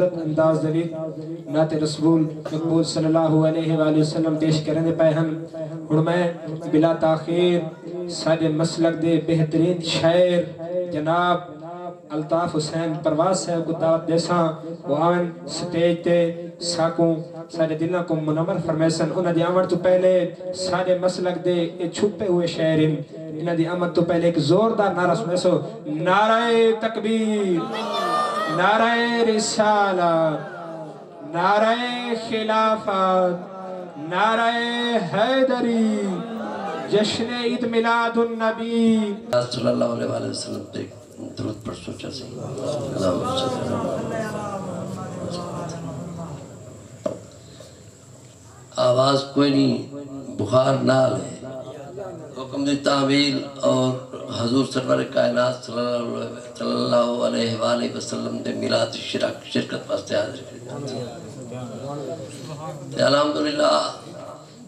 خوبصورت انداز دلی نعت رسول مقبول صلی اللہ علیہ وآلہ وسلم پیش کرنے پہ ہم اور میں بلا تاخیر سارے مسلک دے بہترین شاعر جناب الطاف حسین پرواز صاحب کو دعوت دیساں وہ آن سٹیج تے ساکوں سارے دلوں کو منور فرمیسن انہاں دی آمد تو پہلے سارے مسلک دے چھپے ہوئے شاعرین انہاں دی آمد تو پہلے ایک زوردار نعرہ سنے سو نعرہ تکبیر، نعرہ رسالت، نعرہ خلافت، نعرہ حیدری، جشن عید میلاد النبی صلی اللہ علیہ وسلم پہ درود پر سوچا سی آواز کوئی نہیں، بخار نال ہے، حکم دی تعمیل اور حضور سرور کائنات صلی اللہ علیہ وآلہ وسلم دے میلاد شرکت واسطے حاضر کی الحمدللہ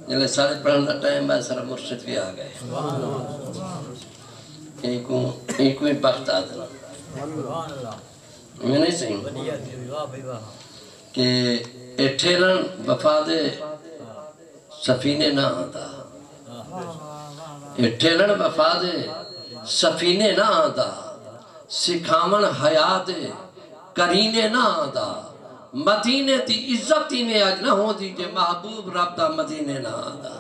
جلے سارے پڑھنے کا ٹائم ہے سارا مرشد بھی آ گئے ایک کوئی بخت آدھنا میں نہیں سہی کہ اٹھیرن وفاد سفینے نہ آتا اٹھیرن وفاد سفینے نہ آتا سکھامن حیات کرینے نہ آتا مدینے دی عزتی میں آج نہ ہو دیجئے محبوب رب دا مدینے نہ آتا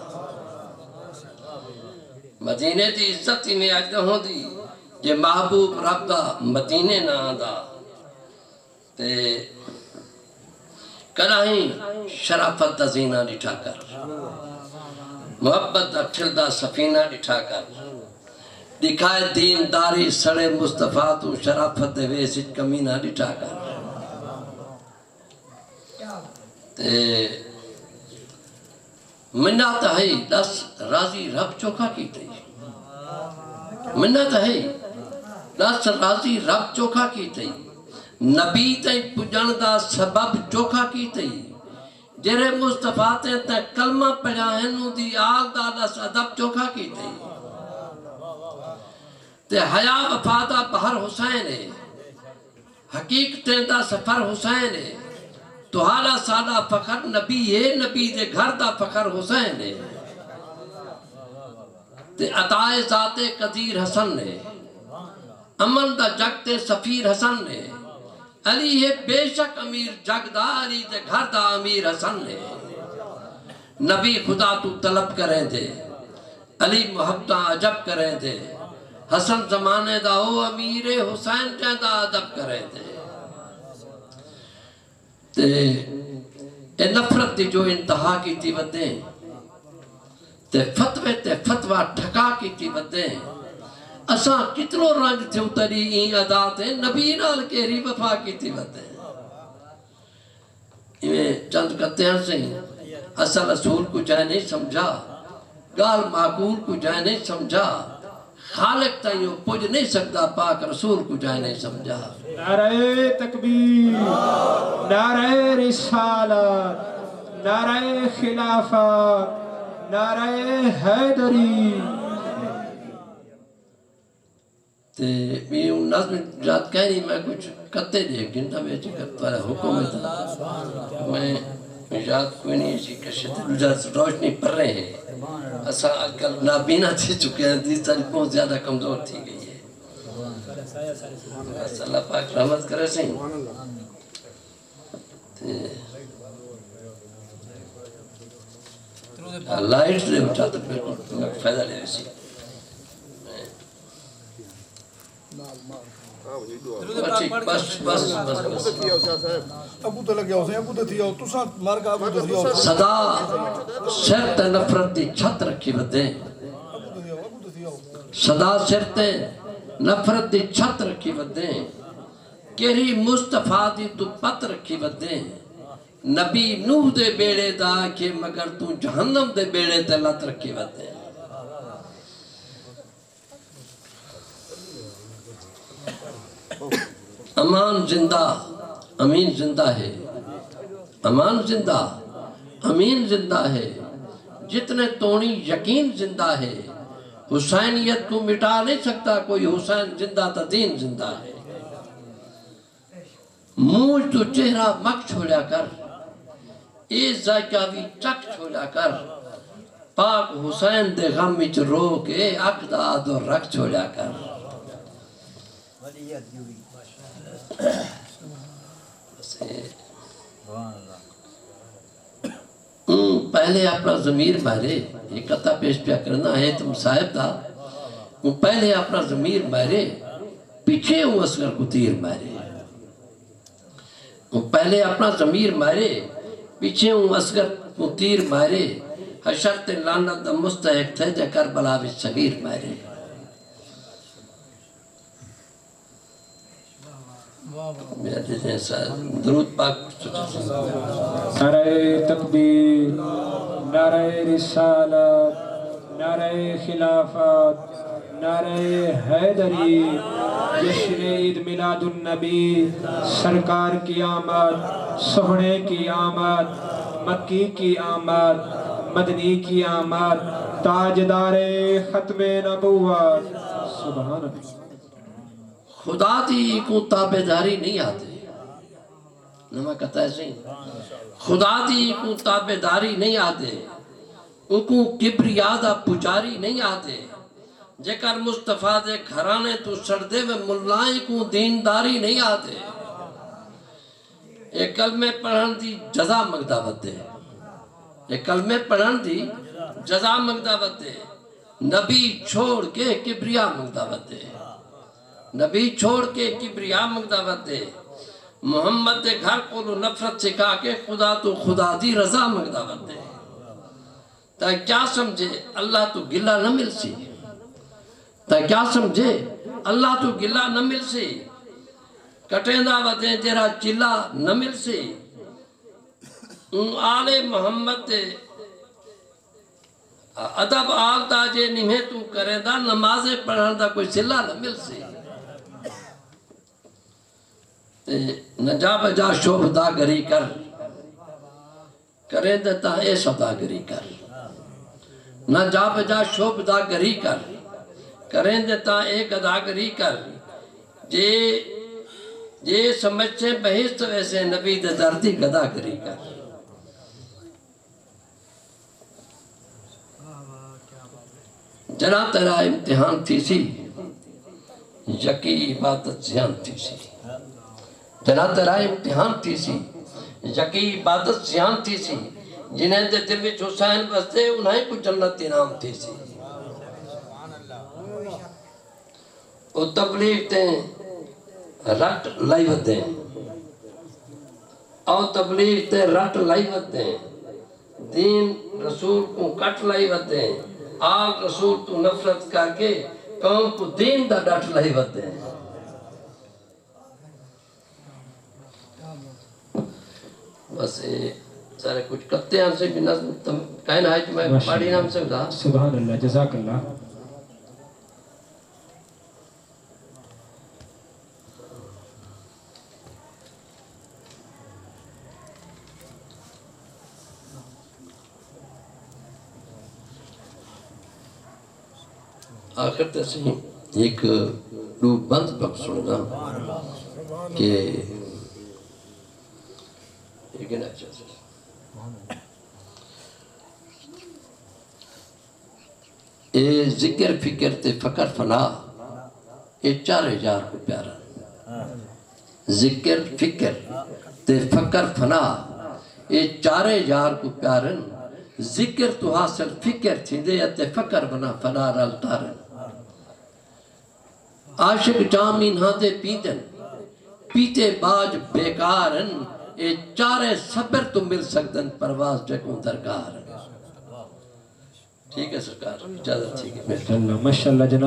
مدینے دی عزتی میں آج نہ ہو دی کہ محبوب رب دا مدینے نہ آدھا تے کراہیں شرافت دا زینہ لٹھا کر محبت دا ٹھلدہ سفینہ لٹھا کر دکھائے دینداری سڑے مصطفیٰ تو شرافت دے ویسٹ کمینہ لٹھا کر تے منت ہے دس راضی رب چوکھا کی تھی منت ہے دس راضی رب چوکھا کی تھی نبی تے پجن دا سبب چوکھا کی تھی جرے مصطفیٰ تے کلمہ پڑھائنو دی آل دا دس ادب چوکھا کی تھی تے حیا وفادہ بہر حسین ہے حقیقتیں دا سفر حسین ہے تو حالا سادہ فخر نبی ہے نبی دے گھر دا فخر حسین ہے تے عطائے ذات قدیر حسن ہے امن دا جگ تے سفیر حسن ہے علی ہے بے شک امیر جگ دا علی دے گھر دا امیر حسن ہے نبی خدا تو طلب کریں دے علی محبتہ عجب کریں دے حسن زمانے دا او امیر حسین جہاں ادب کریں دے تے نفرت دی جو انتہا کی تھی ودیں تے فتوہ ٹھکا کی تھی ودیں اساں کتنو رنگ تھے اتری این ادا تے نبی نال کیری وفا کی تھی ودیں یہ چند کہتے ہیں سے اصل رسول کو جائے نہیں سمجھا گال معقول کو جائے نہیں سمجھا خالق تائیوں پوج نہیں سکتا پاک رسول کو جائے نہیں سمجھا نعرہ تکبیر، نعرہ رسالت، نعرہ خلافت، نعرہ حیدری تے میں ان نظم جات کہہ نہیں میں کچھ کتے دے گنتا بیچے کرتا ہے حکومت میں یاد کوئی نہیں اسی کشت رجات روشنی پر رہے ہیں اسا اکل نابینا تھی چکے ہیں دیس تاری بہت زیادہ کمزور تھی گئی ہے اللہ پاک رحمت کرے سے لائٹ لے اچھاتا پھر فائدہ لے رسی صدا سر تے نفرت دی چھت رکھی بدیں صدا سر تے نفرت دی چھت رکھی بدیں کیری مصطفیٰ دی تو پت رکھی بدیں نبی نوح دے بیڑے دا کہ مگر تو جہنم دے بیڑے تے لت رکھی بدیں امان زندہ امین زندہ ہے امان زندہ امین زندہ ہے جتنے تونی یقین زندہ ہے حسینیت کو مٹا نہیں سکتا کوئی حسین زندہ تا دین زندہ ہے منہ تو چہرہ مک چھوڑیا کر اے ذائقہ بھی چک چھوڑیا کر پاک حسین دے غم وچ رو کے اکھ دا آدھو رکھ چھوڑیا کر پہلے اپنا ضمیر مارے ایک قطع پیش پیا کرنا ہے تم صاحب دا پہلے اپنا ضمیر مارے پیچھے ہوں اصغر کو تیر مارے پہلے اپنا ضمیر مارے پیچھے ہوں اصغر کو تیر مارے حشرت لعنت دا مستحق تھے جے کربلا وچ صغیر مارے درود پاک نعرہ تکبیر نعرہ رسالت نعرہ خلافت نعرہ حیدری جشن عید میلاد النبی سرکار کی آمد سہنے کی آمد مکی کی آمد مدنی کی آمد تاجدار ختم نبوت سبحان اللہ خدا دی کو تابداری نہیں آتے نمہ کہتا ہے سی خدا دی کو تابداری نہیں آتے ان کو کبریادہ پجاری نہیں آتے جے کر مصطفیٰ دے گھرانے تو سردے و ملائیں کو دینداری نہیں آتے ایک کلمے پڑھن دی جزا مقداوت دے ایک کلمے پڑھن دی جزا مقداوت دے نبی چھوڑ کے کبریا مقداوت دے نبی چھوڑ کے کبریا مقداوت دے محمد دے گھر کو نفرت سکھا کے خدا تو خدا دی رضا مقداوت دے تا کیا سمجھے اللہ تو گلہ نہ مل سی تا کیا سمجھے اللہ تو گلہ نہ مل سی کٹیں دعوتیں تیرا چلا نہ مل سی آل محمد دے ادب آل تاجے نمہیں تو کریں دا نمازیں پڑھن دا کوئی سلا نہ مل سی نہ جا بجا شوب داگری کر کریں دیتا اے سوداگری کر نہ جا بجا شوب داگری کر کریں دیتا اے گداگری کر جے سمجھے بہشت ویسے نبی دے دردی گداگری کر جنا تیرا امتحان تھی سی یقی عبادت زیان تھی سی جنا تیرا امتحان تھی سی یقی عبادت زیان تھی سی جنہیں دے دل وچ حسین بستے انہیں کو جنت انعام تھی سی او تبلیغ تے رٹ لائی ودیں او تبلیغ تے رٹ لائی ودیں دین رسول کو کٹ لائی ودیں آل رسول تو نفرت کر کے قوم کو دین دا ڈٹ لائی ودیں بس سارے کچھ کتے ہیں سے بھی نظم کہنا ہے کہ میں پاڑی نام سے بتا سبحان اللہ جزاک اللہ آخر تیسے ایک دو بند بک سننا کہ ایک اچھا سے اے ذکر فکر تے فکر فنا اے 4000 کو پیارا ذکر فکر تے فکر فنا اے 4000 کو پیارن ذکر تو حاصل فکر تھی دے تے فکر بنا فنا رال تارن عاشق جامین ہاں دے پیتن پیتے باج بیکارن اے 4 صبر تو مل سکتن پرواز جگوں درکار ٹھیک ہے سرکار اجازت ٹھیک ہے ماشاءاللہ جناب